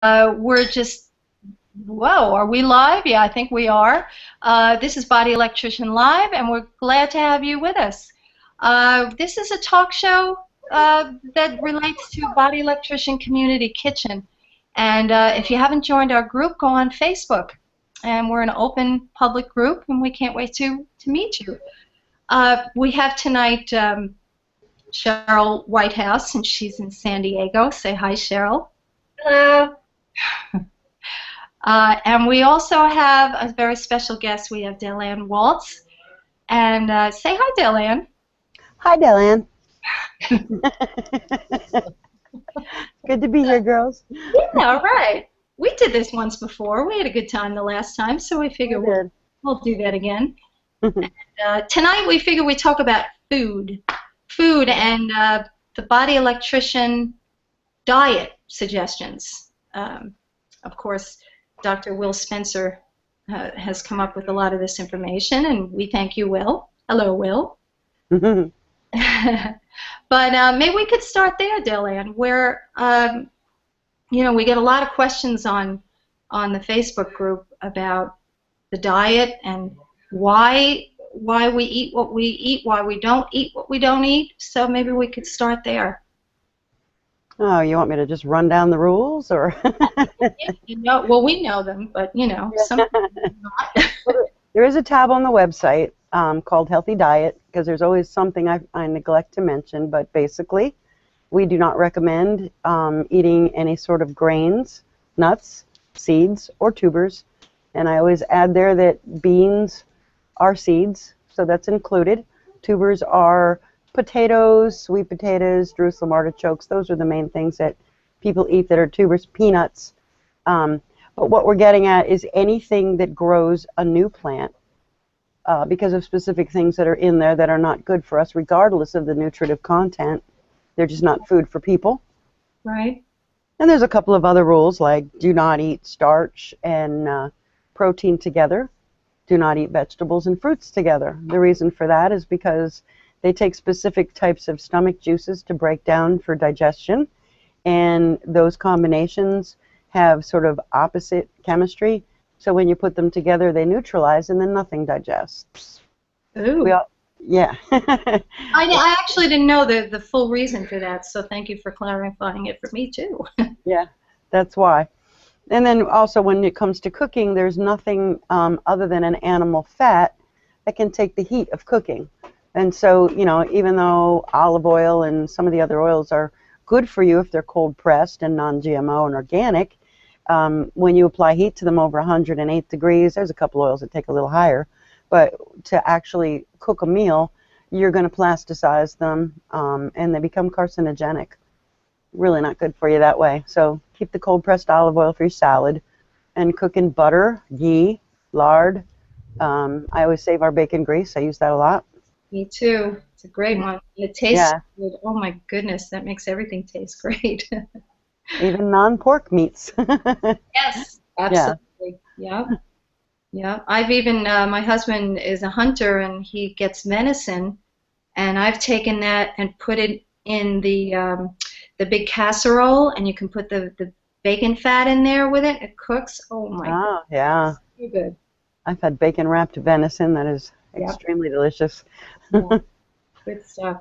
We're just, whoa, are we live? Yeah, I think we are. This is Body Electrician Live, and we're glad to have you with us. This is a talk show that relates to Body Electrician Community Kitchen. And if you haven't joined our group, go on Facebook. And we're an open public group, and we can't wait to meet you. We have tonight Cheryl Whitehouse, and she's in San Diego. Say hi, Cheryl. Hello. And we also have a very special guest. We have Delanne Walts. And say hi, Delanne. Hi, Delanne. Good to be here, girls. Yeah, all right. We did this once before. We had a good time the last time, so we figured we'll do that again. And, tonight we figure we talk about food. Food and the Body Electrician diet suggestions. Of course, Dr. Will Spencer has come up with a lot of this information, and we thank you, Will. Hello, Will. But maybe we could start there, Delanne, where you know, we get a lot of questions on the Facebook group about the diet and why we eat what we eat, why we don't eat what we don't eat. So maybe we could start there. Oh, you want me to just run down the rules, or? You know, well, we know them, but you know, some people do not. There is a tab on the website called Healthy Diet, because there's always something I neglect to mention. But basically, we do not recommend eating any sort of grains, nuts, seeds, or tubers. And I always add there that beans are seeds, so that's included. Tubers are potatoes, sweet potatoes, Jerusalem artichokes. Those are the main things that people eat that are tubers. Peanuts. But what we're getting at is anything that grows a new plant because of specific things that are in there that are not good for us, regardless of the nutritive content. They're just not food for people. Right. And there's a couple of other rules, like do not eat starch and protein together. Do not eat vegetables and fruits together. The reason for that is because they take specific types of stomach juices to break down for digestion, and those combinations have sort of opposite chemistry. So when you put them together, they neutralize, and then nothing digests. Ooh. Yeah. I actually didn't know the full reason for that, so thank you for clarifying it for me too. Yeah, that's why. And then also when it comes to cooking, there's nothing other than an animal fat that can take the heat of cooking. And so, you know, even though olive oil and some of the other oils are good for you if they're cold pressed and non-GMO and organic, when you apply heat to them over 108 degrees, there's a couple oils that take a little higher, but to actually cook a meal, you're going to plasticize them and they become carcinogenic. Really not good for you that way. So keep the cold pressed olive oil for your salad and cook in butter, ghee, lard. I always save our bacon grease. I use that a lot. Me too. It's a great one. It tastes good. Oh my goodness, that makes everything taste great. Even non-pork meats. Yes, absolutely. Yeah. Yeah. I've even, my husband is a hunter and he gets venison, and I've taken that and put it in the big casserole, and you can put the bacon fat in there with it. It cooks. Oh my God. Oh, yeah. So good. I've had bacon wrapped venison that is extremely delicious. Yeah. Good stuff.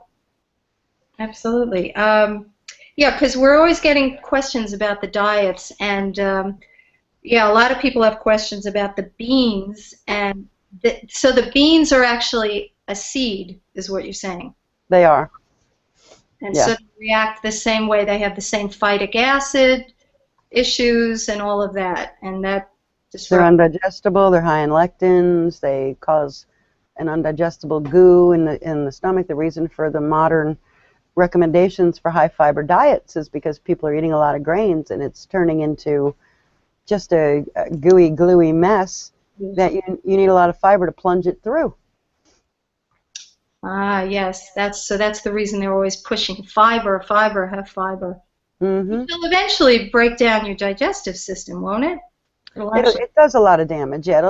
Absolutely. Yeah, because we're always getting questions about the diets, and yeah, a lot of people have questions about the beans, and so the beans are actually a seed, is what you're saying. They are. And so they react the same way. They have the same phytic acid issues and all of that, and that they're undigestible. They're high in lectins. They cause an undigestible goo in the stomach. The reason for the modern recommendations for high fiber diets is because people are eating a lot of grains, and it's turning into just a gooey, gluey mess that you need a lot of fiber to plunge it through. Ah, yes, that's the reason they're always pushing fiber, have fiber. Mm-hmm. It'll eventually break down your digestive system, won't it? It does a lot of damage. Yeah,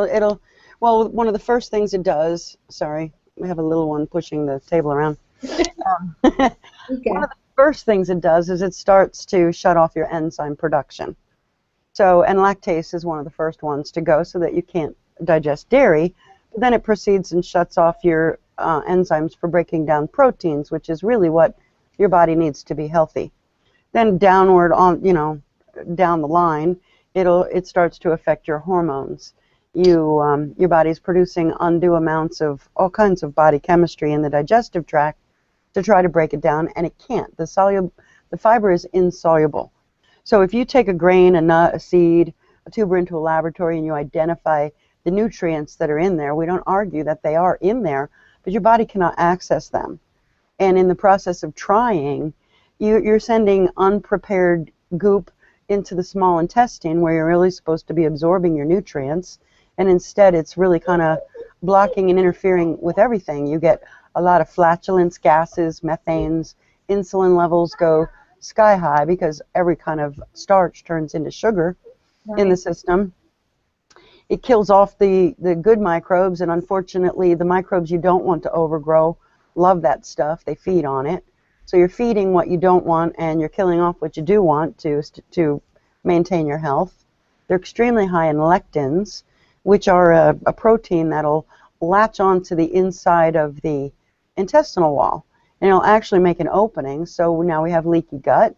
well, one of the first things it does. Sorry, we have a little one pushing the table around. Okay. One of the first things it does is it starts to shut off your enzyme production. So, and lactase is one of the first ones to go so that you can't digest dairy. But then it proceeds and shuts off your enzymes for breaking down proteins, which is really what your body needs to be healthy. Then downward on, down the line, it starts to affect your hormones. Your body's producing undue amounts of all kinds of body chemistry in the digestive tract to try to break it down, and it can't. The fiber is insoluble. So if you take a grain, a nut, a seed, a tuber into a laboratory and you identify the nutrients that are in there, we don't argue that they are in there, but your body cannot access them. And in the process of trying, you're sending unprepared goop into the small intestine where you're really supposed to be absorbing your nutrients, and instead it's really kind of blocking and interfering with everything. You get a lot of flatulence gases, methanes, insulin levels go sky high because every kind of starch turns into sugar in the system. It kills off the good microbes, and unfortunately the microbes you don't want to overgrow love that stuff. They feed on it. So you're feeding what you don't want and you're killing off what you do want to maintain your health. They're extremely high in lectins, which are a protein that'll latch onto the inside of the intestinal wall. And it'll actually make an opening, so now we have leaky gut.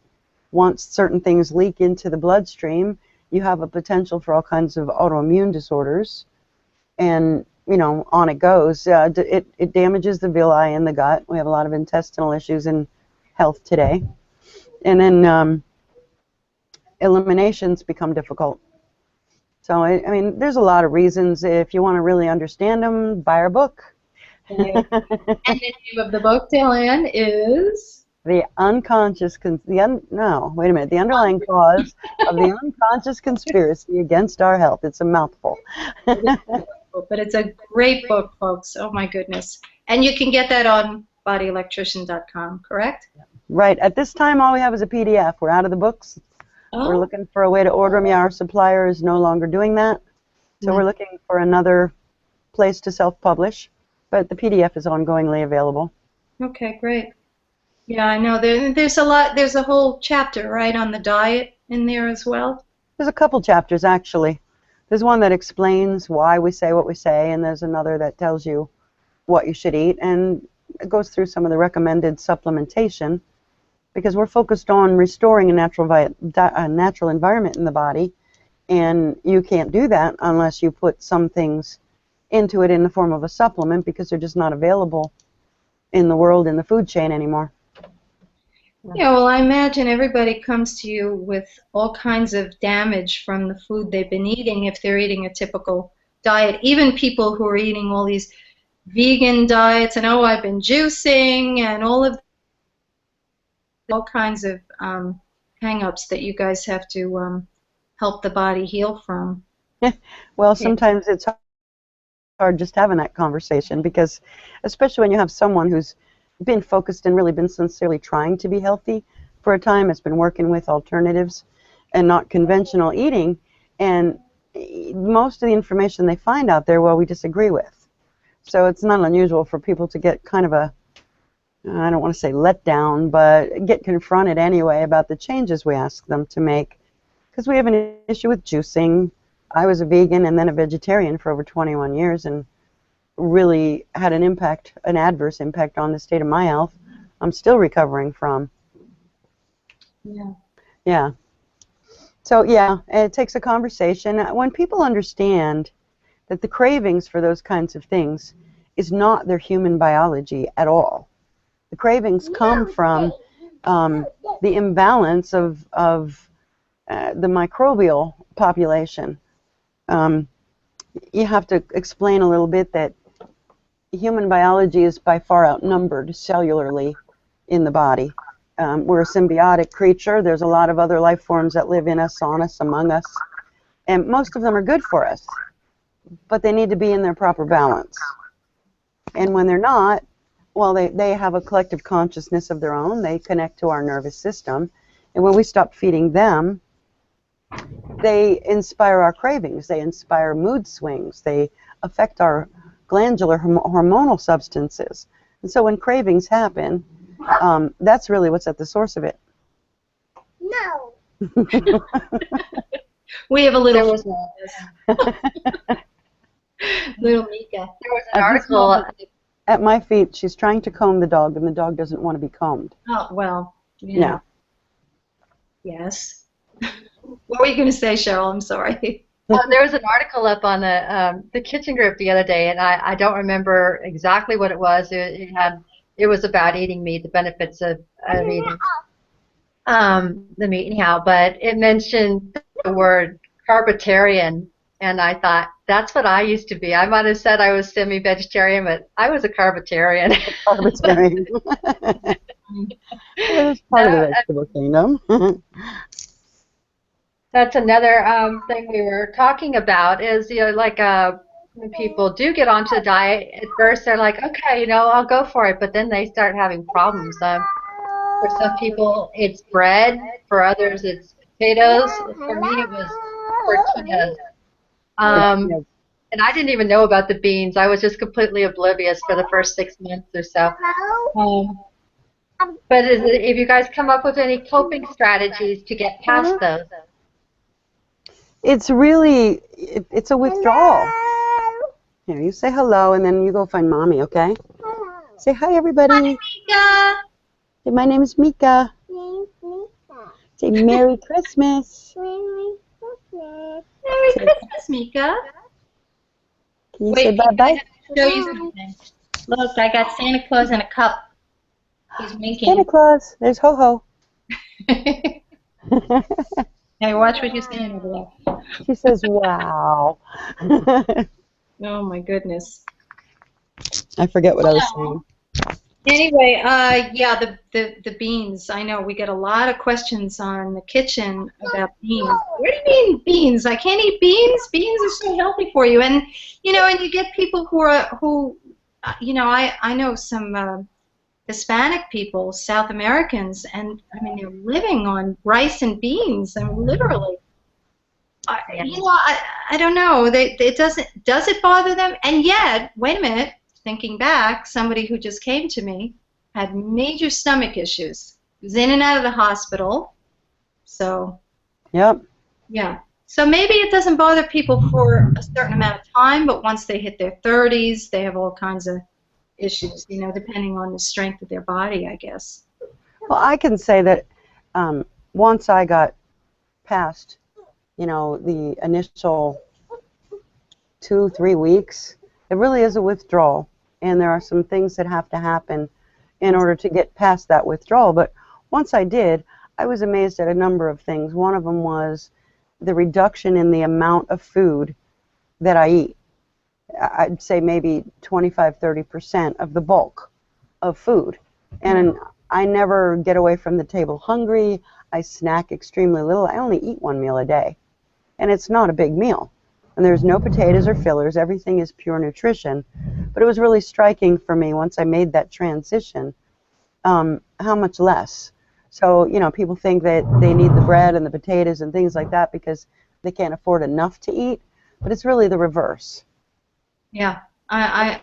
Once certain things leak into the bloodstream, you have a potential for all kinds of autoimmune disorders. And, on it goes. It damages the villi in the gut. We have a lot of intestinal issues in health today. And then eliminations become difficult. So, I mean, there's a lot of reasons. If you want to really understand them, buy our book. And the name of the book, Delanne, is? The underlying cause of the unconscious conspiracy against our health. It's a mouthful. But it's a great book, folks. Oh, my goodness. And you can get that on bodyelectrician.com, correct? Right. At this time, all we have is a PDF. We're out of the books. Oh. We're looking for a way to order them. Yeah, our supplier is no longer doing that. So we're looking for another place to self-publish. But the PDF is ongoingly available. Okay, great. Yeah, I know. There's a lot. There's a whole chapter, right, on the diet in there as well? There's a couple chapters, actually. There's one that explains why we say what we say, and there's another that tells you what you should eat, and it goes through some of the recommended supplementation, because we're focused on restoring a natural environment in the body, and you can't do that unless you put some things into it in the form of a supplement, because they're just not available in the world in the food chain anymore. Yeah, well, I imagine everybody comes to you with all kinds of damage from the food they've been eating if they're eating a typical diet. Even people who are eating all these vegan diets and, oh, I've been juicing and all kinds of hang-ups that you guys have to help the body heal from. Well, sometimes it's hard just having that conversation, because especially when you have someone who's been focused and really been sincerely trying to be healthy for a time, has been working with alternatives and not conventional eating, and most of the information they find out there, well, we disagree with. So it's not unusual for people to get kind of a, I don't want to say let down, but get confronted anyway about the changes we ask them to make, because we have an issue with juicing. I was a vegan and then a vegetarian for over 21 years and really had an adverse impact on the state of my health. I'm still recovering from. Yeah. Yeah. So, yeah, it takes a conversation. When people understand that the cravings for those kinds of things is not their human biology at all. The cravings come from the imbalance of the microbial population. You have to explain a little bit that human biology is by far outnumbered cellularly in the body. We're a symbiotic creature. There's a lot of other life forms that live in us, on us, among us, and most of them are good for us, but they need to be in their proper balance. And when they're not, well, they have a collective consciousness of their own. They connect to our nervous system, and when we stop feeding them, they inspire our cravings. They inspire mood swings. They affect our glandular hormonal substances. And so when cravings happen, that's really what's at the source of it. No. We have a There little was little Mika. there was an At this article. moment, at my feet, she's trying to comb the dog, and the dog doesn't want to be combed. Oh, well, Yeah. yes. What were you going to say, Cheryl? I'm sorry. There was an article up on the kitchen group the other day, and I don't remember exactly what it was. It was about eating meat, the benefits of eating the meat anyhow, but it mentioned the word carbitarian, and I thought that's what I used to be. I might have said I was semi-vegetarian, but I was a carbitarian. Vegetarian. Yeah, that's part of the vegetable kingdom. That's another thing we were talking about is, like when people do get onto the diet, at first they're like, okay, I'll go for it, but then they start having problems. For some people, it's bread. For others, it's potatoes. For me, it was tortillas. Um, and I didn't even know about the beans. I was just completely oblivious for the first 6 months or so. Um, but if you guys come up with any coping strategies to get past those. It's really, it's a withdrawal. Here, you say hello, and then you go find mommy, okay? Say hi, everybody. Mika. Say, my name is Mika. Say, Merry Christmas. Merry Christmas, Mika. Can you Wait, say bye-bye? I have to show you something. Look, I got Santa Claus in a cup. He's Santa winking. Claus. There's Ho-Ho. Hey, watch what you're saying over there. She says, wow. Oh, my goodness. I forget what I was saying. Anyway, yeah, the beans. I know we get a lot of questions on the kitchen about beans. What do you mean beans? I can't eat beans. Beans are so healthy for you, and and you get people who I know some Hispanic people, South Americans, and I mean they're living on rice and beans, and literally. I don't know. Does it bother them? And yet, wait a minute. Thinking back, somebody who just came to me had major stomach issues. Was in and out of the hospital. So, Yep. yeah. So maybe it doesn't bother people for a certain amount of time, but once they hit their 30s, they have all kinds of issues, depending on the strength of their body, I guess. Well, I can say that once I got past, the initial 2-3 weeks, it really is a withdrawal, and there are some things that have to happen in order to get past that withdrawal. But once I did, I was amazed at a number of things. One of them was the reduction in the amount of food that I eat. I'd say maybe 25-30% of the bulk of food. And I never get away from the table hungry. I snack extremely little. I only eat 1 meal a day, and it's not a big meal. And there's no potatoes or fillers. Everything is pure nutrition. But it was really striking for me once I made that transition, how much less. So, people think that they need the bread and the potatoes and things like that because they can't afford enough to eat. But it's really the reverse. Yeah, I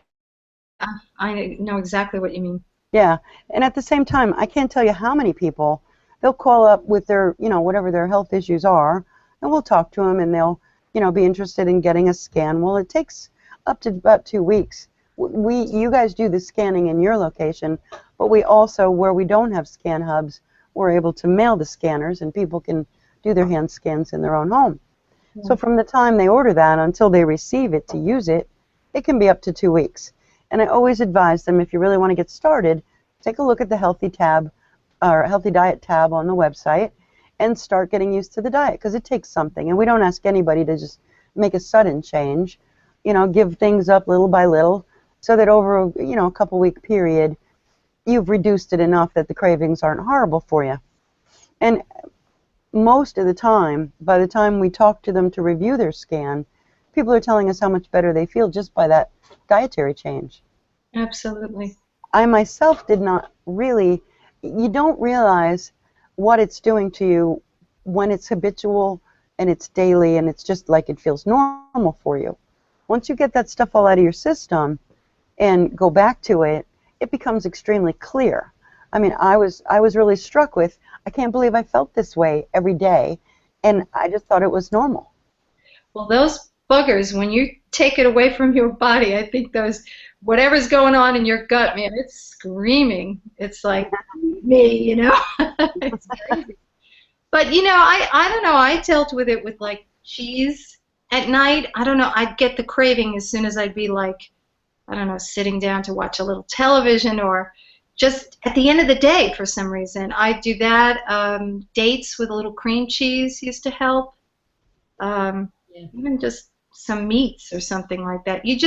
know exactly what you mean. Yeah. And at the same time, I can't tell you how many people, they'll call up with their, whatever their health issues are, and we'll talk to them, and they'll be interested in getting a scan. Well, it takes up to about 2 weeks. You guys do the scanning in your location, but we also, where we don't have scan hubs, we're able to mail the scanners, and people can do their hand scans in their own home. Yeah. So from the time they order that until they receive it to use it, it can be up to 2 weeks. And I always advise them, if you really want to get started, take a look at the Healthy tab, or Healthy Diet tab on the website, and start getting used to the diet, because it takes something. And we don't ask anybody to just make a sudden change. Give things up little by little, so that over a couple-week period, you've reduced it enough that the cravings aren't horrible for you. And most of the time, by the time we talk to them to review their scan, people are telling us how much better they feel just by that dietary change. Absolutely. I myself did not really, you don't realize what it's doing to you when it's habitual and it's daily and it's just like it feels normal for you. Once you get that stuff all out of your system and go back to it, it becomes extremely clear. I mean, I was really struck with, I can't believe I felt this way every day, And I just thought it was normal. Well, those buggers, when you take it away from your body, I think those, whatever's going on in your gut, man, it's screaming. It's like, me, you know? It's crazy. But, you know, I don't know. I dealt with it with like cheese at night. I don't know. I'd get the craving as soon as I'd be like, I don't know, sitting down to watch a little television or just at the end of the day for some reason. I do that. Dates with a little cream cheese used to help. Even just some meats or something like that. You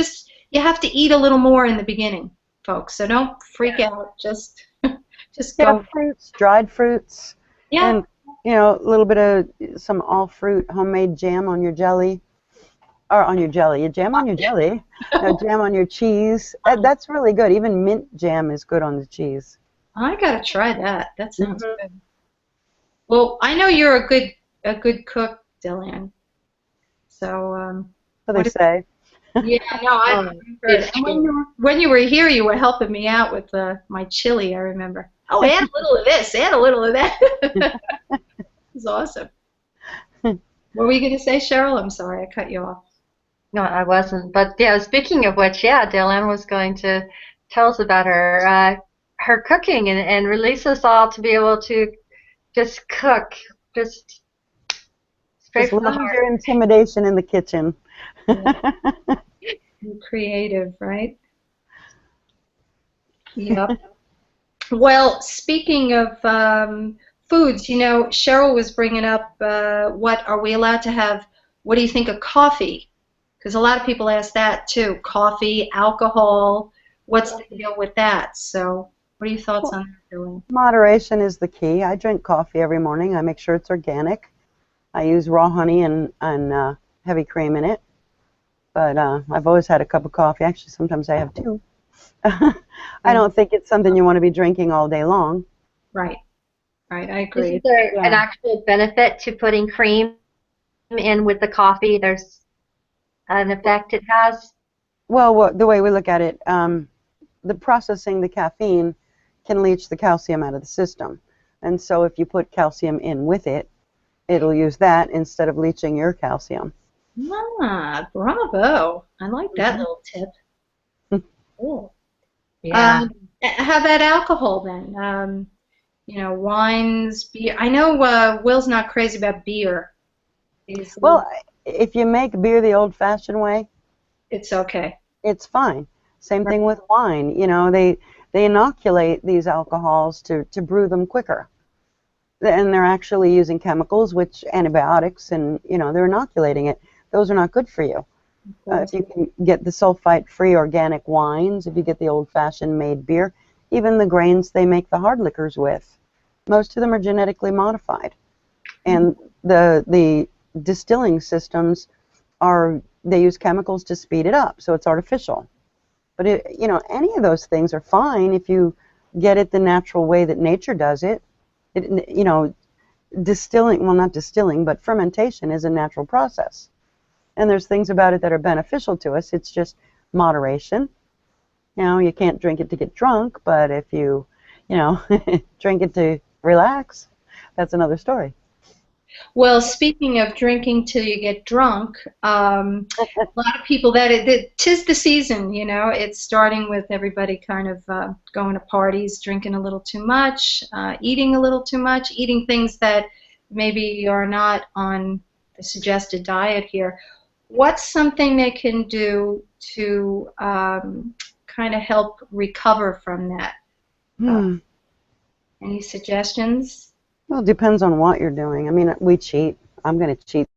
have to eat a little more in the beginning, folks. So don't freak out. Just Yeah, go. fruits, dried fruits, Yeah. and a little bit of some all fruit homemade jam on your jelly, or on your jelly. You jam on your jelly. No, jam on your cheese. That's really good. Even mint jam is good on the cheese. I gotta try that. That sounds Mhm. good. Well, I know you're a good cook, Delanne. So, So they what? say. Yeah, no, I've Oh, heard. it's And true. when you were here, you were helping me out with my chili. I remember. Oh, add a little of this, add a little of that. It was awesome. What were you going to say, Cheryl? I'm sorry, I cut you off. No, I wasn't. But yeah, speaking of which, yeah, Delanne was going to tell us about her cooking and release us all to be able to just cook, just straight Just from the lose heart. your intimidation in the kitchen. Yeah, be creative, right? Yep. Well, speaking of foods, you know, Cheryl was bringing up what are we allowed to have? What do you think of coffee? Because a lot of people ask that too. Coffee, alcohol, what's the deal with that? So, what are your thoughts Well, on that, Julie? moderation is the key. I drink coffee every morning. I make sure it's organic. I use raw honey and heavy cream in it. But I've always had a cup of coffee. Actually, sometimes I have two. I Yeah. don't think it's something you want to be drinking all day long. Right, right. I Isn't agree. there an Yeah. actual benefit to putting cream in with the coffee? There's an effect it has. Well, the way we look at it, the processing the caffeine can leach the calcium out of the system. And so if you put calcium in with it, it'll use that instead of leaching your calcium. Ah, bravo. I like that Mhm. little tip. Cool. Yeah. How about alcohol then? You know, wines, beer. I know Will's not crazy about beer. He's a little, Well, if you make beer the old-fashioned way, it's okay. it's fine. Same Right. thing with wine. They inoculate these alcohols to brew them quicker. And they're actually using chemicals, which antibiotics, and they're inoculating it. Those are not good for you. Of course. If you can get the sulfite-free organic wines, if you get the old-fashioned made beer, even the grains they make the hard liquors with, most of them are genetically modified. And the distilling systems they use chemicals to speed it up, so it's artificial. But any of those things are fine if you get it the natural way that nature does it. Distilling, well, not distilling, but fermentation is a natural process. And there's things about it that are beneficial to us. It's just moderation. You can't drink it to get drunk, but if you drink it to relax, that's another story. Well, speaking of drinking till you get drunk, a lot of people that 'tis the season, you know, it's starting with everybody kind of going to parties, drinking a little too much, eating a little too much, eating things that maybe are not on the suggested diet here. What's something they can do to kind of help recover from that? Uh, Hmm. any suggestions? Well, it depends on what you're doing. I mean, we cheat. I'm going to cheat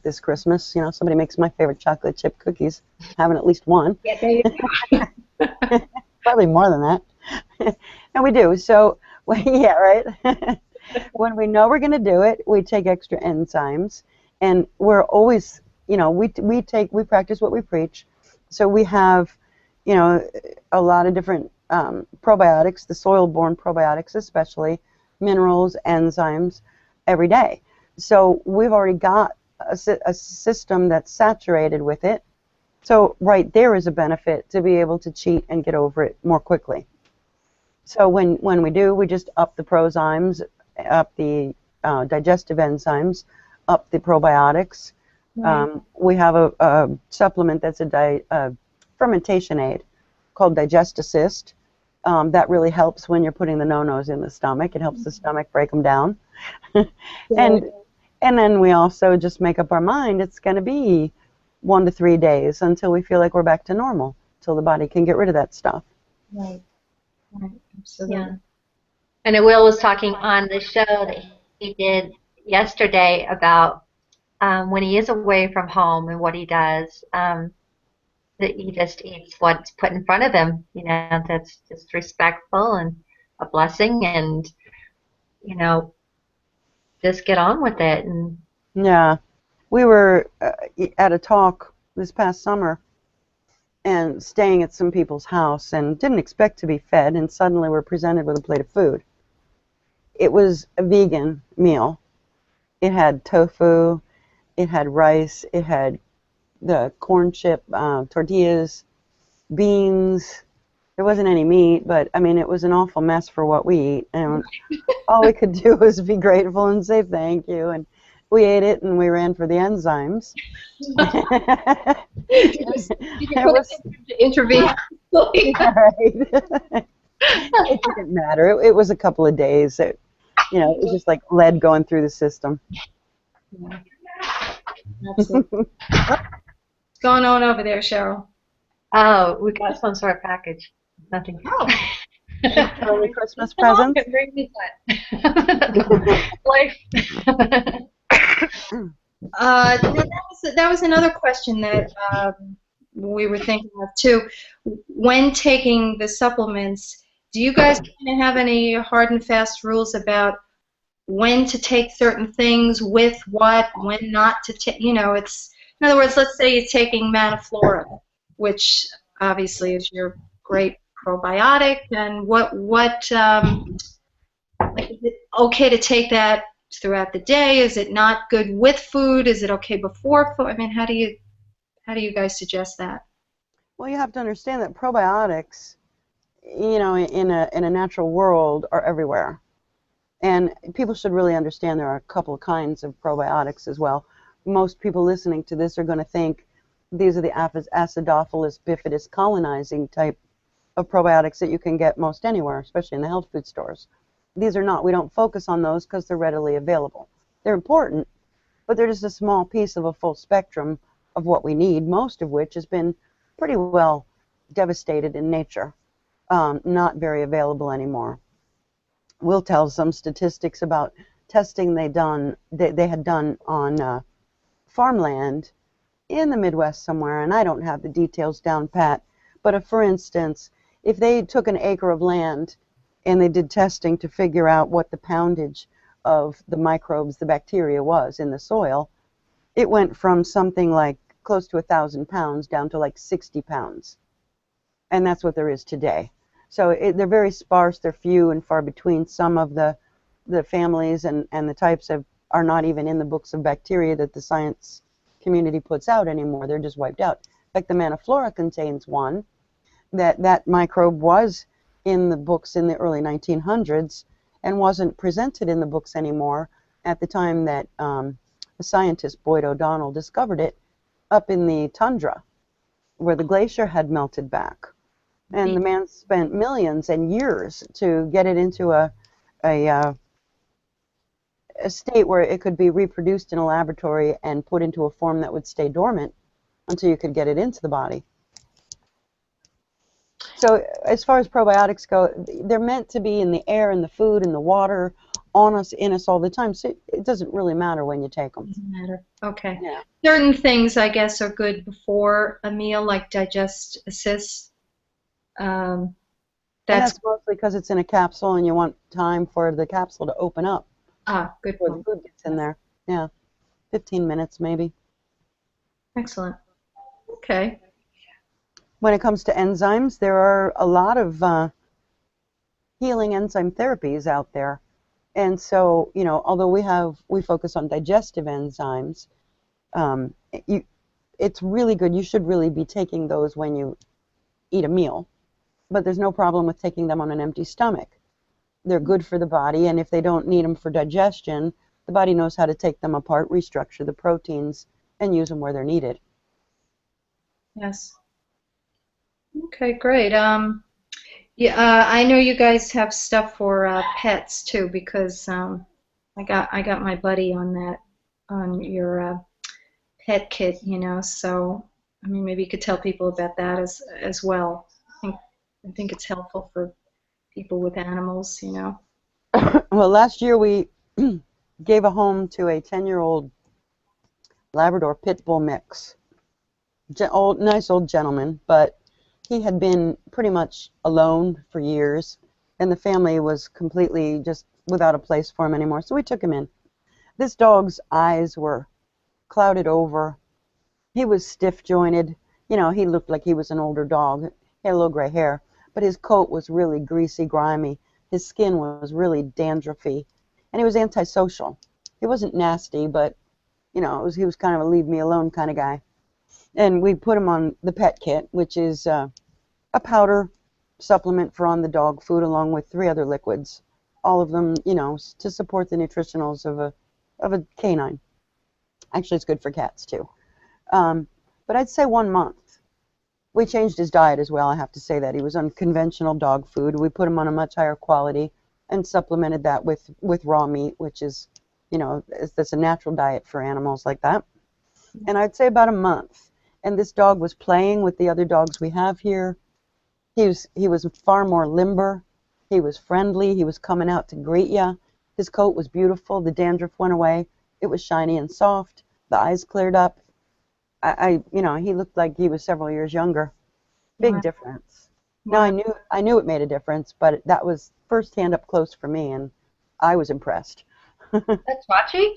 this Christmas. Somebody makes my favorite chocolate chip cookies. Having at least one. Yeah, there you go. Probably more than that. And we do. So, yeah, right? When we know we're going to do it, we take extra enzymes. And we're always, we practice what we preach. So we have, a lot of different probiotics, the soil-borne probiotics especially, minerals, enzymes, every day. So we've already got a system that's saturated with it. So right there is a benefit to be able to cheat and get over it more quickly. So when we do, we just up the prozymes, up the digestive enzymes, up the probiotics. Right. We have a supplement that's a fermentation aid called Digest Assist. That really helps when you're putting the no-nos in the stomach. It helps the stomach break them down. and and then we also just make up our mind it's going to be 1 to 3 days until we feel like we're back to normal, till the body can get rid of that stuff. Right. Right. Absolutely. Yeah. And Will was talking on the show that he did yesterday about when he is away from home and what he does, that he just eats what's put in front of him, that's just respectful and a blessing, and, just get on with it. And Yeah. We were at a talk this past summer and staying at some people's house and didn't expect to be fed, and suddenly we're presented with a plate of food. It was a vegan meal. It had tofu, it had rice, it had the corn chip tortillas, beans. There wasn't any meat, but I mean, it was an awful mess for what we eat. And all we could do was be grateful and say thank you. And we ate it and we ran for the enzymes. Did you put it intravenous? Right. It didn't matter. It was a couple of days. It was just like lead going through the system. Yeah. Absolutely. What's going on over there, Cheryl? oh, we got some sort of package. Nothing. Oh. Early Christmas presents. Bring me that. Life. That was another question that we were thinking of too. When taking the supplements, do you guys kind of have any hard and fast rules about when to take certain things, with what, when not to take? It's, in other words, let's say you're taking Maniflora, which obviously is your great probiotic, and like, is it okay to take that throughout the day? Is it not good with food? Is it okay before food? I mean, how do you guys suggest that? Well, you have to understand that probiotics, in a natural world, are everywhere. And people should really understand there are a couple of kinds of probiotics as well. Most people listening to this are going to think these are the acidophilus bifidus colonizing type of probiotics that you can get most anywhere, especially in the health food stores. These are not. We don't focus on those because they're readily available. They're important, but they're just a small piece of a full spectrum of what we need, most of which has been pretty well devastated in nature, not very available anymore. Will tells some statistics about testing they had done on farmland in the Midwest somewhere, and I don't have the details down pat, but for instance, if they took an acre of land and they did testing to figure out what the poundage of the microbes, the bacteria, was in the soil, it went from something like close to 1,000 pounds down to like 60 pounds. And that's what there is today. So they're very sparse, they're few and far between. Some of the families and the types are not even in the books of bacteria that the science community puts out anymore. They're just wiped out. Like the Maniflora contains one that microbe was in the books in the early 1900s and wasn't presented in the books anymore at the time that the scientist Boyd O'Donnell discovered it up in the tundra where the glacier had melted back. And the man spent millions and years to get it into a state where it could be reproduced in a laboratory and put into a form that would stay dormant until you could get it into the body. So as far as probiotics go, they're meant to be in the air, in the food, in the water, on us, in us all the time. So it doesn't really matter when you take them. Doesn't matter. Okay. Yeah. Certain things, I guess, are good before a meal, like Digest Assist. And that's mostly because it's in a capsule and you want time for the capsule to open up good before point. the food gets in there. Yeah, 15 minutes maybe. Excellent. Okay. When it comes to enzymes, there are a lot of healing enzyme therapies out there. And so, although we focus on digestive enzymes, it's really good. You should really be taking those when you eat a meal. But there's no problem with taking them on an empty stomach. They're good for the body, and if they don't need them for digestion, the body knows how to take them apart, restructure the proteins, and use them where they're needed. Yes. Okay, great. Yeah, I know you guys have stuff for pets too, because I got my buddy on that, on your pet kit, So I mean, maybe you could tell people about that as well. I think it's helpful for people with animals. Well, last year we gave a home to a 10-year-old Labrador Pit Bull mix. Nice old gentleman, but he had been pretty much alone for years, and the family was completely just without a place for him anymore, so we took him in. This dog's eyes were clouded over. He was stiff-jointed. He looked like he was an older dog. He had a little gray hair, but his coat was really greasy, grimy. His skin was really dandruffy, and he was antisocial. He wasn't nasty, but, he was kind of a leave-me-alone kind of guy. And we put him on the pet kit, which is a powder supplement for on the dog food, along with 3 other liquids, all of them, to support the nutritionals of a canine. Actually, it's good for cats too. But I'd say 1 month. We changed his diet as well, I have to say that. He was on conventional dog food. We put him on a much higher quality and supplemented that with raw meat, which is, that's a natural diet for animals like that. And I'd say about a month. And this dog was playing with the other dogs we have here. He was far more limber. He was friendly. He was coming out to greet you. His coat was beautiful. The dandruff went away. It was shiny and soft. The eyes cleared up. He looked like he was several years younger. Big Wow. difference. Now Wow. I knew it made a difference, but that was firsthand up close for me, and I was impressed. That's Chachi?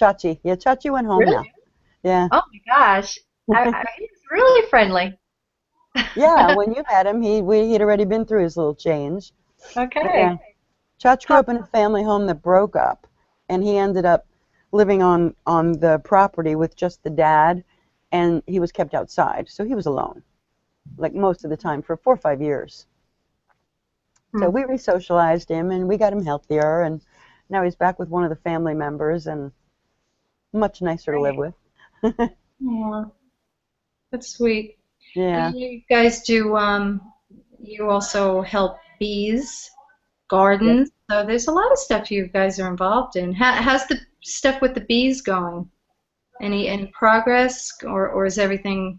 Chachi, yeah, Chachi went home now. Really? Yeah, Oh my gosh. He's really friendly. yeah. When you met him, he'd already been through his little change. But Okay. yeah, Chach grew up in a family home that broke up, and he ended up living on the property with just the dad, and he was kept outside, so he was alone, like most of the time for 4 or 5 years. So Hmm. we re-socialized him, and we got him healthier, and now he's back with one of the family members, and much nicer to live Great. with. Aw, that's sweet. And Yeah. you guys do, you also help bees, Yes. gardens. So there's a lot of stuff you guys are involved in. How's the stuff with the bees going? Any progress, or is everything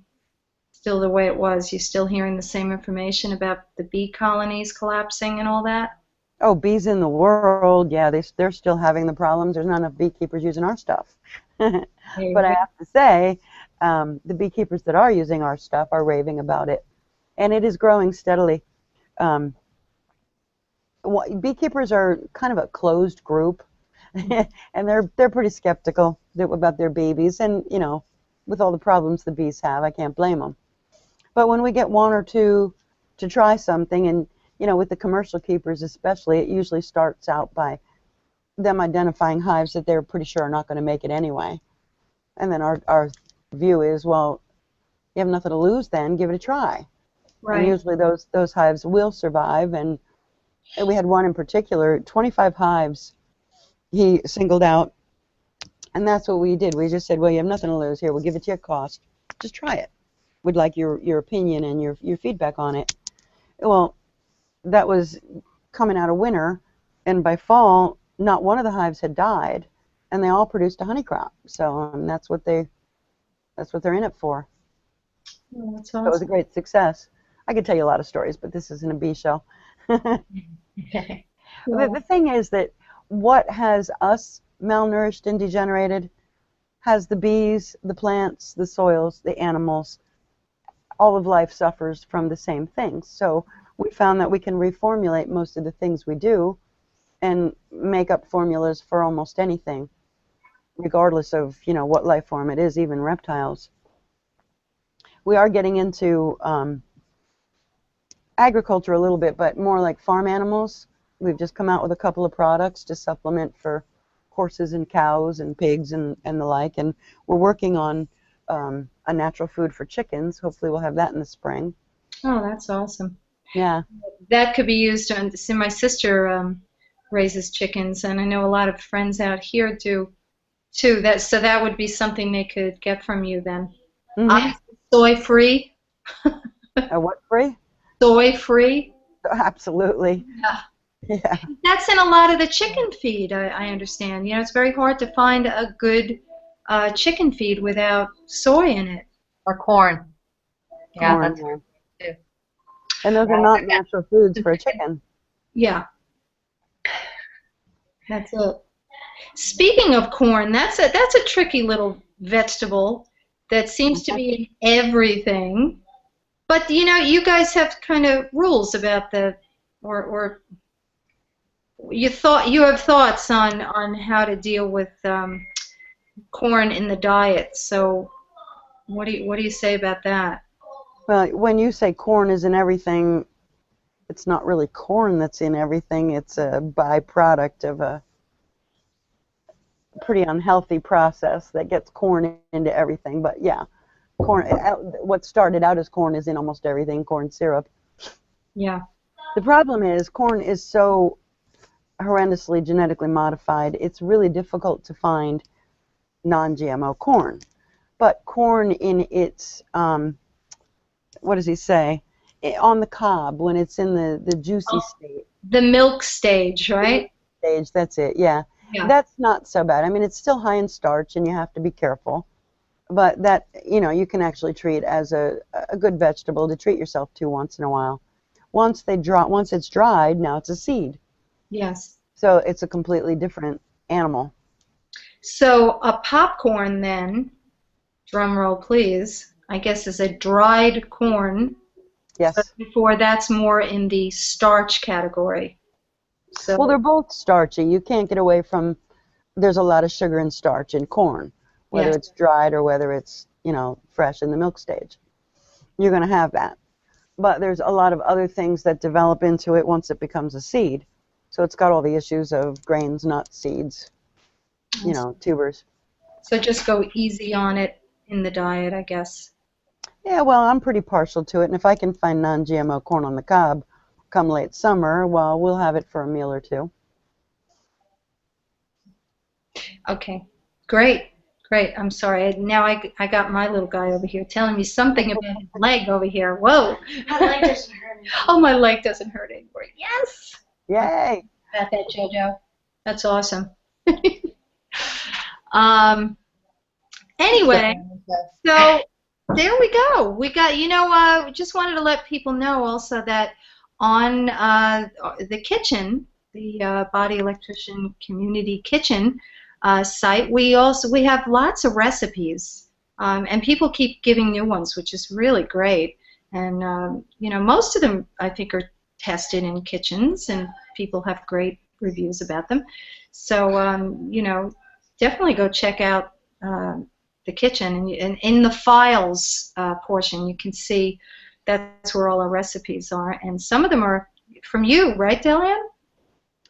still the way it was? You still hearing the same information about the bee colonies collapsing and all that? Oh, bees in the world, yeah, they're still having the problems. There's not enough beekeepers using our stuff. There But I you have to say, the beekeepers that are using our stuff are raving about it, and it is growing steadily. Um, Beekeepers are kind of a closed group, and they're pretty skeptical about their babies, and with all the problems the bees have, I can't blame them. But when we get one or two to try something, and with the commercial keepers especially, it usually starts out by them identifying hives that they're pretty sure are not going to make it anyway. And then our view is, well, you have nothing to lose then, give it a try. And Right. usually those hives will survive. And we had one in particular, 25 hives he singled out. And that's what we did. We just said, well, you have nothing to lose here. We'll give it to your cost. Just try it. We'd like your opinion and your feedback on it. Well, that was coming out of winter, and by fall, not one of the hives had died, and they all produced a honey crop. So that's what they're in it for. Oh, that's So it was a awesome. great success. I could tell you a lot of stories, but this isn't a bee show. the, Well, the thing is that what has us malnourished and degenerated has the bees, the plants, the soils, the animals. All of life suffers from the same things. So we found that we can reformulate most of the things we do and make up formulas for almost anything, regardless of what life form it is, even reptiles. We are getting into agriculture a little bit, but more like farm animals. We've just come out with a couple of products to supplement for horses and cows and pigs and the like, and we're working on a natural food for chickens. Hopefully we'll have that in the spring. oh, that's awesome. Yeah. That could be used on. See, my sister raises chickens, and I know a lot of friends out here do too. So that would be something they could get from you then. Mm-hmm. Obviously, soy free. A what free? Soy free. Absolutely. Yeah. Yeah. That's in a lot of the chicken feed, I understand. You know, it's very hard to find a good chicken feed without soy in it. Or corn. Yeah, Corn. that's Yeah. good too. And those are not natural foods for a chicken. Yeah, that's it. Speaking of corn, that's a tricky little vegetable that seems to be in everything. But you know, you guys have kind of rules about or you have thoughts on how to deal with corn in the diet. So what do you say about that? Well, when you say corn is in everything, it's not really corn that's in everything. It's a byproduct of a pretty unhealthy process that gets corn into everything. But yeah, corn. What started out as corn is in almost everything. Corn syrup. Yeah. The problem is corn is so horrendously genetically modified. It's really difficult to find non-GMO corn. But corn in its what does he say? On the cob, when it's in the juicy state. The milk stage, right? Stage, that's it, yeah. Yeah. That's not so bad. I mean, it's still high in starch, and you have to be careful. But that, you know, you can actually treat as a good vegetable to treat yourself to once in a while. Once it's dried, now it's a seed. Yes. So it's a completely different animal. So a popcorn then, drum roll please, I guess is a dried corn. Yes. But before that's more in the starch category. So Well, they're both starchy. You can't get away from, there's a lot of sugar and starch in corn, whether yes. it's dried or whether it's, you know, fresh in the milk stage. You're going to have that. But there's a lot of other things that develop into it once it becomes a seed. So it's got all the issues of grains, nuts, seeds, you know, tubers. So just go easy on it in the diet, I guess. Yeah, well, I'm pretty partial to it. And if I can find non-GMO corn on the cob come late summer, well, we'll have it for a meal or two. Okay, great, great. I'm sorry. Now I got my little guy over here telling me something about his leg over here. Whoa. My leg doesn't hurt anymore. Oh, my leg doesn't hurt anymore. Yes. Yay! About that, JoJo. That's awesome. Anyway, so there we go. We got, you know, just wanted to let people know also that on the kitchen, the Body Electrician Community Kitchen site, we have lots of recipes, and people keep giving new ones, which is really great. And you know, most of them I think are tested in kitchens, and people have great reviews about them. So you know, definitely go check out the kitchen, and in the files portion, you can see that's where all our recipes are, and some of them are from you, right, Delanne?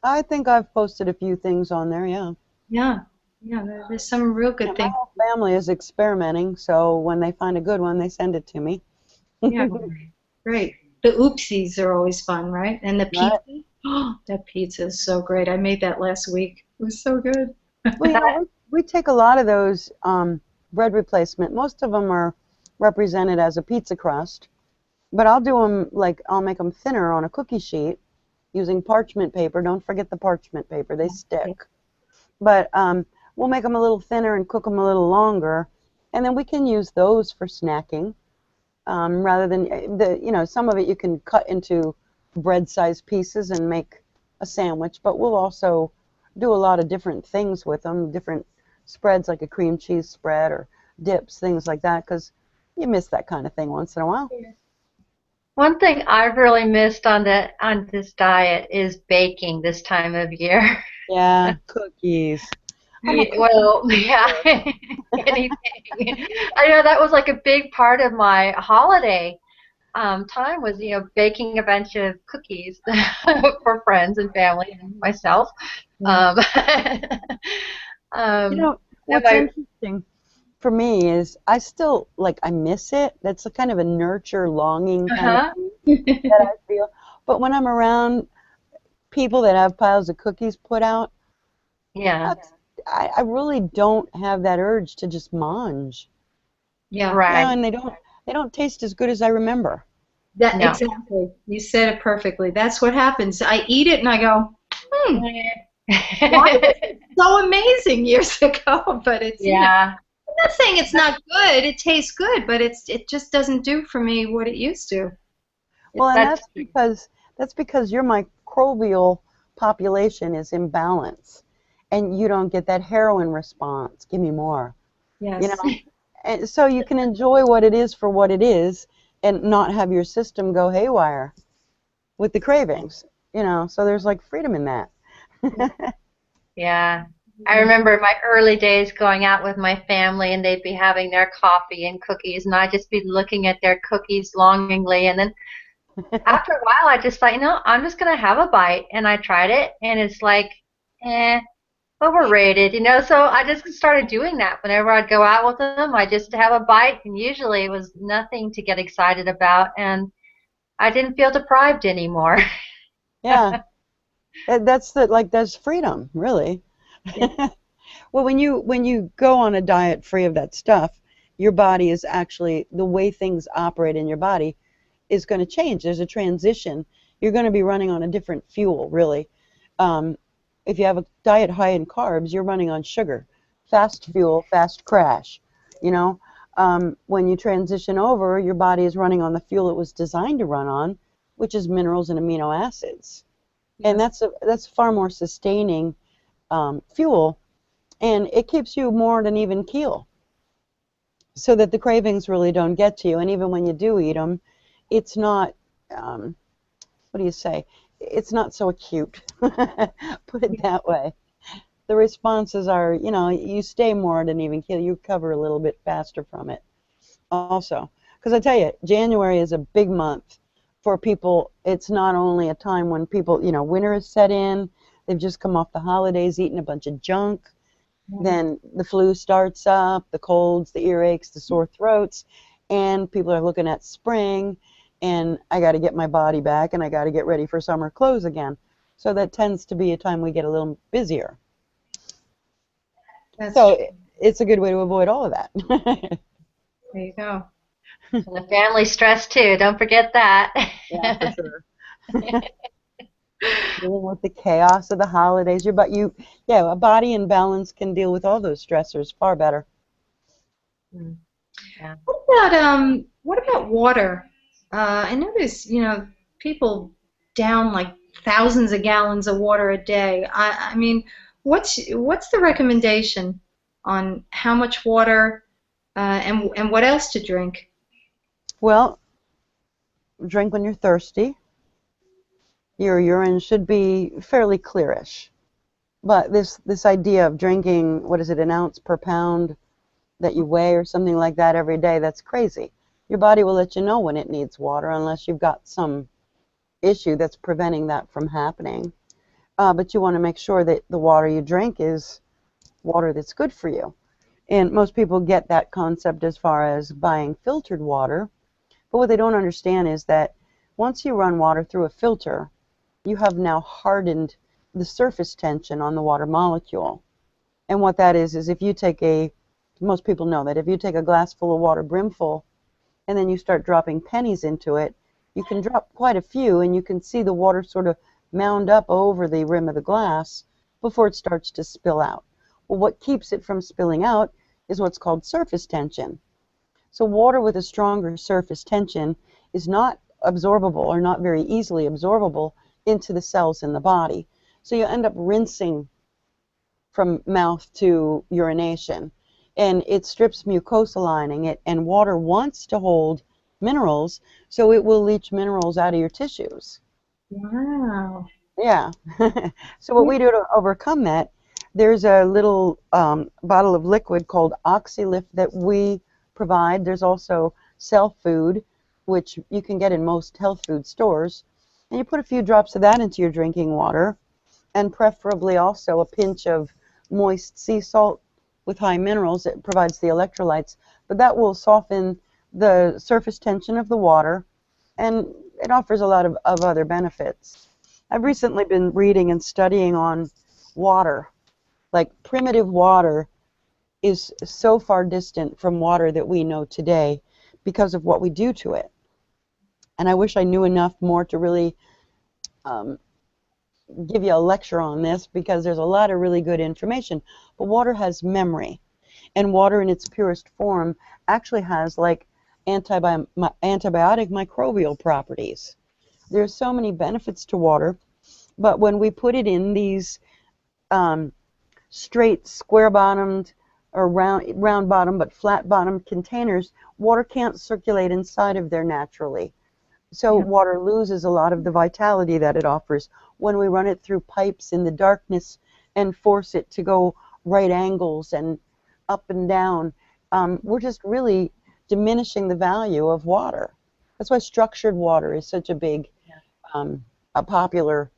I think I've posted a few things on there, yeah. Yeah, yeah. There's some real good My things. whole family is experimenting, so when they find a good one, they send it to me. Yeah, great. The oopsies are always fun, right? And the pizza. Right. Oh, that pizza is so great. I made that last week. It was so good. Well, you know, we take a lot of those bread replacement. Most of them are represented as a pizza crust, but I'll do them like I'll make them thinner on a cookie sheet using parchment paper. Don't forget the parchment paper; they stick. But we'll make them a little thinner and cook them a little longer, and then we can use those for snacking rather than you know, some of it you can cut into bread-sized pieces and make a sandwich. But we'll also do a lot of different things with them, different spreads like a cream cheese spread or dips, things like that, because you miss that kind of thing once in a while. One thing I've really missed on this diet is baking this time of year. Yeah, cookies. Well, yeah, anything. I know that was like a big part of my holiday time was, you know, baking a bunch of cookies for friends and family and myself. You know, what's interesting for me is I still, like, I miss it. That's a kind of a nurture, longing kind of thing that I feel. But when I'm around people that have piles of cookies put out, Yeah. that's, I really don't have that urge to just munge. Yeah. Right. And they don't taste as good as I remember. That No. exactly. You said it perfectly. That's what happens. I eat it and I go, hmm, why was it so amazing years ago? But it's, Yeah. I'm not saying it's not good. It tastes good, but it just doesn't do for me what it used to. Well, and That's that's because your microbial population is in balance, and you don't get that heroin response. Give me more, you Yes. know. And so you can enjoy what it is for what it is, and not have your system go haywire with the cravings. So there's like freedom in that. Yeah. I remember my early days going out with my family and they'd be having their coffee and cookies and I'd just be looking at their cookies longingly and then after a while I just thought, I'm just gonna have a bite and I tried it and it's like, overrated. So I just started doing that. Whenever I'd go out with them, I just have a bite and usually it was nothing to get excited about and I didn't feel deprived anymore. Yeah, that's freedom, really. Yeah. Well, when you go on a diet free of that stuff, your body is actually, the way things operate in your body is going to change. There's a transition. You're going to be running on a different fuel, really. Um, if you have a diet high in carbs, you're running on sugar. Fast fuel, fast crash. You know, when you transition over, your body is running on the fuel it was designed to run on, which is minerals and amino acids. And that's far more sustaining fuel, and it keeps you more at an even keel, so that the cravings really don't get to you. And even when you do eat them, it's not, what do you say? It's not so acute. Put it that way. The responses are, you stay more at an even keel. You recover a little bit faster from it also. Because I tell you, January is a big month for people. It's not only a time when people, winter is set in, they've just come off the holidays, eating a bunch of junk. Then the flu starts up, the colds, the earaches, the sore throats, and people are looking at spring, and I got to get my body back, and I got to get ready for summer clothes again. So that tends to be a time we get a little busier. That's So true. it's a good way to avoid all of that. There you go. And the family stress too, don't forget that. Yeah, for sure. Dealing with the chaos of the holidays, yeah, a body in balance can deal with all those stressors far better. Yeah. What about water? I notice, people down like thousands of gallons of water a day. I mean, what's the recommendation on how much water and what else to drink? Well, drink when you're thirsty. Your urine should be fairly clearish. But this idea of drinking, what is it, an ounce per pound that you weigh or something like that every day, that's crazy. Your body will let you know when it needs water unless you've got some issue that's preventing that from happening. But you want to make sure that the water you drink is water that's good for you. And most people get that concept as far as buying filtered water. But what they don't understand is that once you run water through a filter, you have now hardened the surface tension on the water molecule. And what that is if you take most people know that if you take a glass full of water, brimful, and then you start dropping pennies into it, you can drop quite a few and you can see the water sort of mound up over the rim of the glass before it starts to spill out. Well, what keeps it from spilling out is what's called surface tension. So water with a stronger surface tension is not absorbable, or not very easily absorbable into the cells in the body. So you end up rinsing from mouth to urination, and it strips mucosa lining, and water wants to hold minerals, so it will leach minerals out of your tissues. Wow. Yeah. So what we do to overcome that, there's a little bottle of liquid called Oxylift that we provide. There's also Cell Food, which you can get in most health food stores. And you put a few drops of that into your drinking water, and preferably also a pinch of moist sea salt with high minerals. It provides the electrolytes, but that will soften the surface tension of the water, and it offers a lot of other benefits. I've recently been reading and studying on water. Like primitive water is so far distant from water that we know today because of what we do to it. And I wish I knew enough more to really um, give you a lecture on this because there's a lot of really good information. But water has memory, and water in its purest form actually has like antibiotic microbial properties. There's so many benefits to water, but when we put it in these um, straight, square-bottomed or round bottom but flat-bottomed containers, water can't circulate inside of there naturally. So Yeah. water loses a lot of the vitality that it offers when we run it through pipes in the darkness and force it to go right angles and up and down. We're just really diminishing the value of water. That's why structured water is such a big, a popular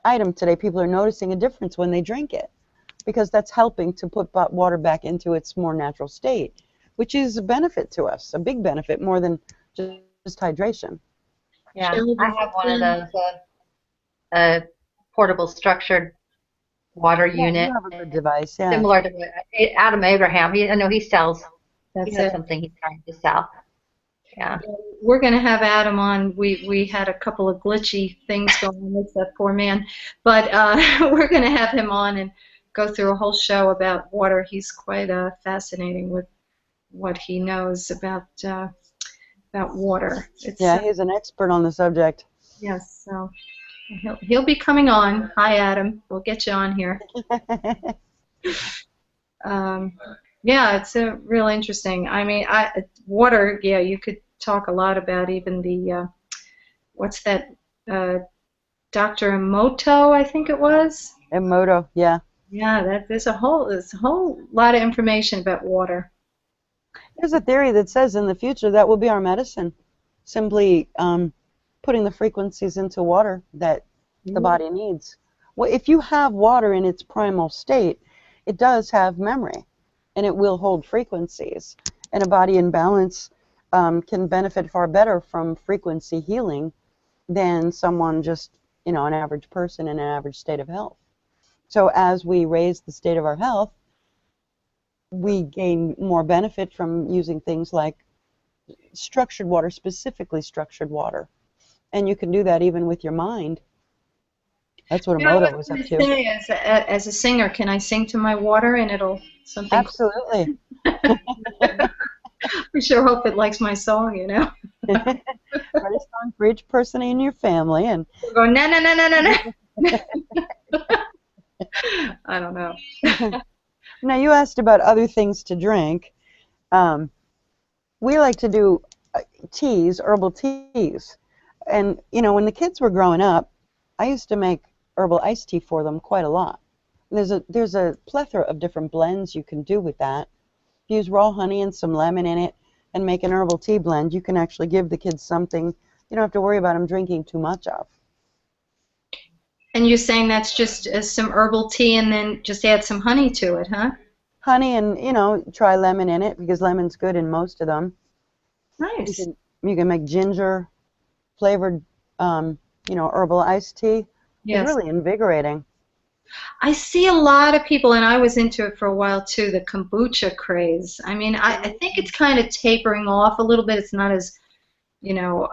item today. People are noticing a difference when they drink it because that's helping to put water back into its more natural state, which is a benefit to us, a big benefit more than just hydration. Yeah, I have one of those portable structured water Yeah, you unit, have a good device, yeah. similar to Adam Abraham. I know he sells. He That's has it. something he's trying to sell. Yeah. We're going to have Adam on. We had a couple of glitchy things going on with that poor man, but we're going to have him on and go through a whole show about water. He's quite fascinating with what he knows about water. It's Yeah, he's an expert on the subject. yes, so he'll be coming on. Hi, Adam. We'll get you on here. Um, yeah, it's real interesting. I mean, water. Yeah, you could talk a lot about even the what's that? Dr. Emoto, I think it was. Emoto, yeah. Yeah, there's a whole lot of information about water. There's a theory that says in the future that will be our medicine, simply putting the frequencies into water that the body needs. Well, if you have water in its primal state, it does have memory, and it will hold frequencies. And a body in balance can benefit far better from frequency healing than someone just, an average person in an average state of health. So as we raise the state of our health, we gain more benefit from using things like structured water, specifically structured water. And you can do that even with your mind. That's what You know Emoto what was I up was to. gonna say as a singer, can I sing to my water and it'll something? Absolutely. We sure hope it likes my song, Write a song for each person in your family, and We'll go na na na na na na. I don't know. now you asked about other things to drink. We like to do teas, herbal teas, and when the kids were growing up, I used to make herbal iced tea for them quite a lot. There's a plethora of different blends you can do with that. If you use raw honey and some lemon in it and make an herbal tea blend, you can actually give the kids something you don't have to worry about them drinking too much of. And you're saying that's just some herbal tea and then just add some honey to it, huh? Honey and, try lemon in it because lemon's good in most of them. You Nice. can, you can make ginger flavored, herbal iced tea. It's Yes. really invigorating. I see a lot of people, and I was into it for a while too, the kombucha craze. I mean, I think it's kind of tapering off a little bit. It's not as, you know,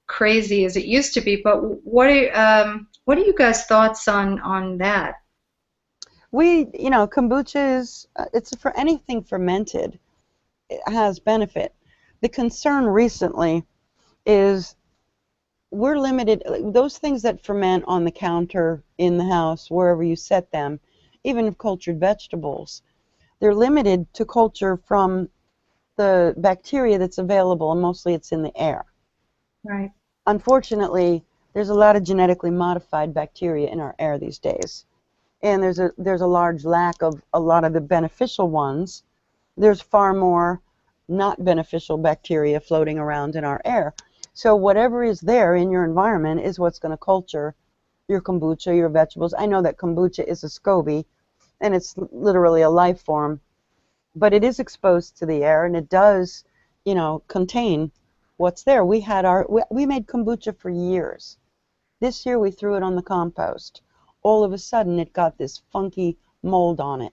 crazy as it used to be. But what are you guys' thoughts on that? Kombucha is, it's for anything fermented. It has benefit. The concern recently is we're limited, those things that ferment on the counter, in the house, wherever you set them, even cultured vegetables, they're limited to culture from the bacteria that's available, and mostly it's in the air. Right. Unfortunately, there's a lot of genetically modified bacteria in our air these days, and there's a large lack of a lot of the beneficial ones. There's far more not beneficial bacteria floating around in our air. So whatever is there in your environment is what's going to culture your kombucha, your vegetables. I know that kombucha is a SCOBY, and it's literally a life form, but it is exposed to the air, and it does, contain what's there. We made kombucha for years, This year we threw it on the compost. All of a sudden it got this funky mold on it.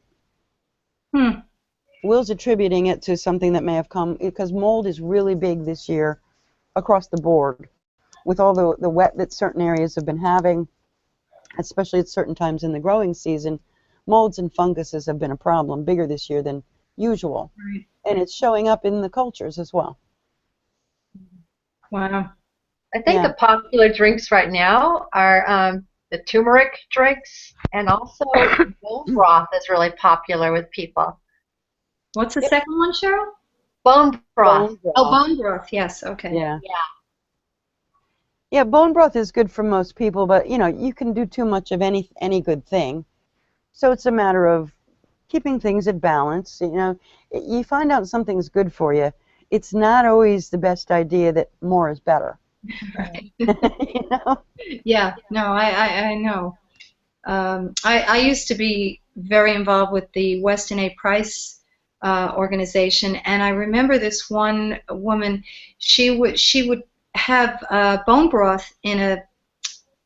Will's attributing it to something that may have come, because mold is really big this year across the board with all the wet that certain areas have been having, especially at certain times in the growing season. Molds and funguses have been a problem, bigger this year than usual. Right. And it's showing up in the cultures as well. Wow. I think the popular drinks right now are the turmeric drinks, and also bone broth is really popular with people. What's the second one, Cheryl? Bone broth. Bone broth. Oh, bone broth. Yes. Okay. Yeah. Yeah, bone broth is good for most people, but you know, you can do too much of any good thing. So it's a matter of keeping things at balance. You know, you find out something's good for you. It's not always the best idea that more is better. Right. You know? Yeah. No, I know. I used to be very involved with the Weston A. Price organization, and I remember this one woman. She would have bone broth in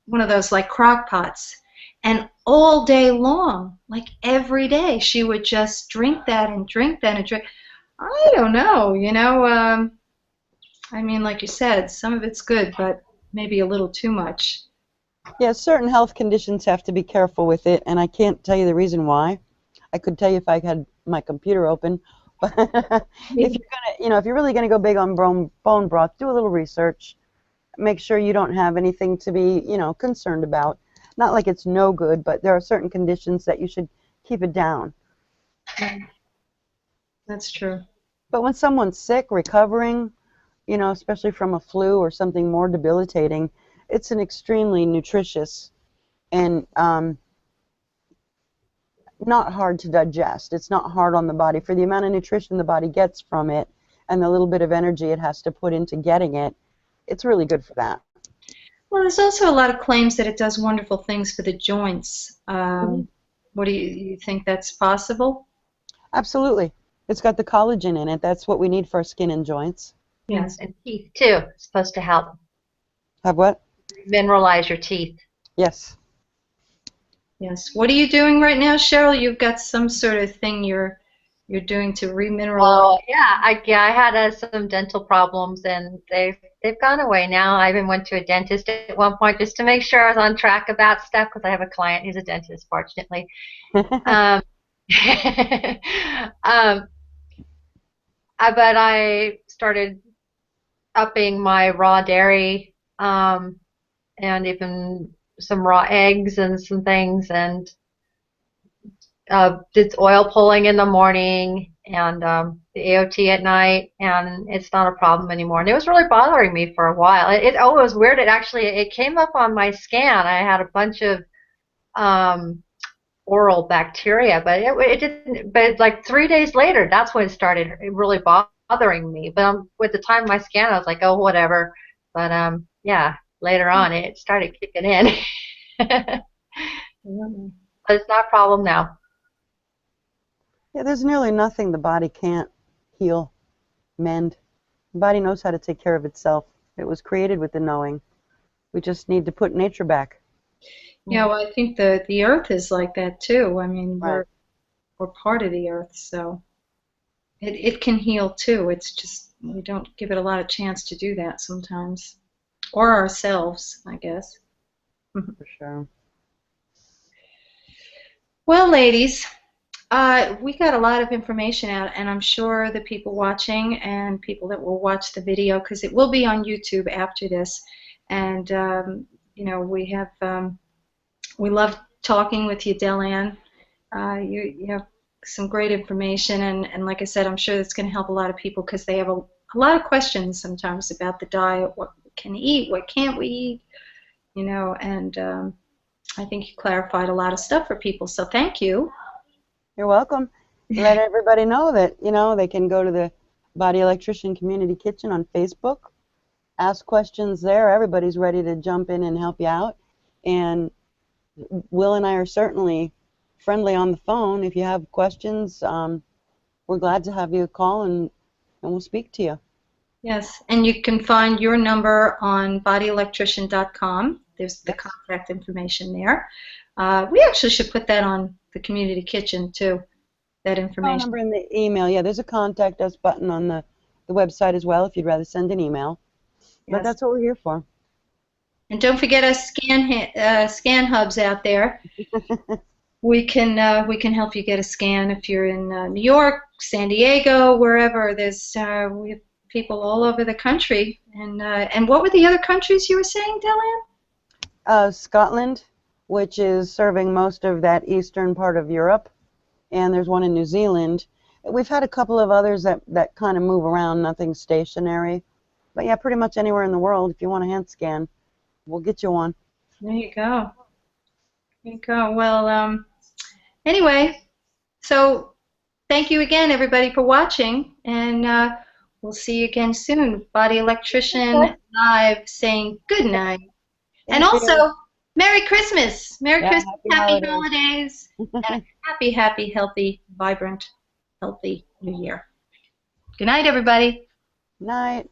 one of those like crock pots, and all day long, like every day, she would just drink that and drink that and drink. I don't know, you know. I mean, like you said, some of it's good, but maybe a little too much. Yeah, certain health conditions have to be careful with it, and I can't tell you the reason why. I could tell you if I had my computer open, but if you're gonna, you know, if you're really gonna go big on bone broth, do a little research. Make sure you don't have anything to be, you know, concerned about. Not like it's no good, but there are certain conditions that you should keep it down. That's true. But when someone's sick, recovering, you know, especially from a flu or something more debilitating, it's an extremely nutritious and not hard to digest. It's not hard on the body. For the amount of nutrition the body gets from it and the little bit of energy it has to put into getting it, it's really good for that. Well, there's also a lot of claims that it does wonderful things for the joints. What do you think that's possible? Absolutely. It's got the collagen in it. That's what we need for our skin and joints. Yes. And teeth, too. It's supposed to help Have what? mineralize your teeth. Yes. Yes. What are you doing right now, Cheryl? You've got some sort of thing you're doing to remineralize. Oh, yeah. I had some dental problems, and they've gone away now. I even went to a dentist at one point just to make sure I was on track about stuff, because I have a client who's a dentist, fortunately. But I started upping my raw dairy, and even some raw eggs and some things, and did oil pulling in the morning and the AOT at night, and it's not a problem anymore. And it was really bothering me for a while. It was weird. It came up on my scan. I had a bunch of oral bacteria, but it didn't. But like 3 days later, that's when it started really bothering me. But with the time of my scan, I was like, oh, whatever. But yeah, later on, it started kicking in. But it's not a problem now. Yeah, there's nearly nothing the body can't heal, mend. The body knows how to take care of itself. It was created with the knowing. We just need to put nature back. Yeah, well, I think the earth is like that too. I mean, Right. we're part of the earth, so it can heal too. It's just we don't give it a lot of chance to do that sometimes, or ourselves, I guess. For sure. Well, ladies, we got a lot of information out, and I'm sure the people watching and people that will watch the video, because it will be on YouTube after this, and you know, we love talking with you, Delanne. You have some great information, and like I said, I'm sure that's going to help a lot of people, because they have a lot of questions sometimes about the diet. What can we eat? What can't we eat? You know, and I think you clarified a lot of stuff for people, so thank you. You're welcome. Let everybody know that, you know, they can go to the Body Electrician Community Kitchen on Facebook, ask questions there. Everybody's ready to jump in and help you out. And Will and I are certainly friendly on the phone. If you have questions, we're glad to have you call, and we'll speak to you. Yes, and you can find your number on bodyelectrician.com. There's the Yes. contact information there. We actually should put that on the community kitchen too, that Phone information. number in the email. Yeah, there's a contact us button on the website as well if you'd rather send an email. But Yes. that's what we're here for. And don't forget us scan hubs out there. We can help you get a scan if you're in New York, San Diego, wherever. There's we have people all over the country. And what were the other countries you were saying, Delanne? Scotland, which is serving most of that eastern part of Europe, and there's one in New Zealand. We've had a couple of others that kind of move around, nothing stationary. But yeah, pretty much anywhere in the world, if you want a hand scan, we'll get you one. There you go. There you go. Well, anyway, so thank you again, everybody, for watching, and we'll see you again soon. Body Electrician Live saying good night. And Thank also, you. Merry Christmas. Merry Yeah, Christmas, happy happy holidays, and a happy, happy, healthy, vibrant, healthy New Year. Good night, everybody. Night.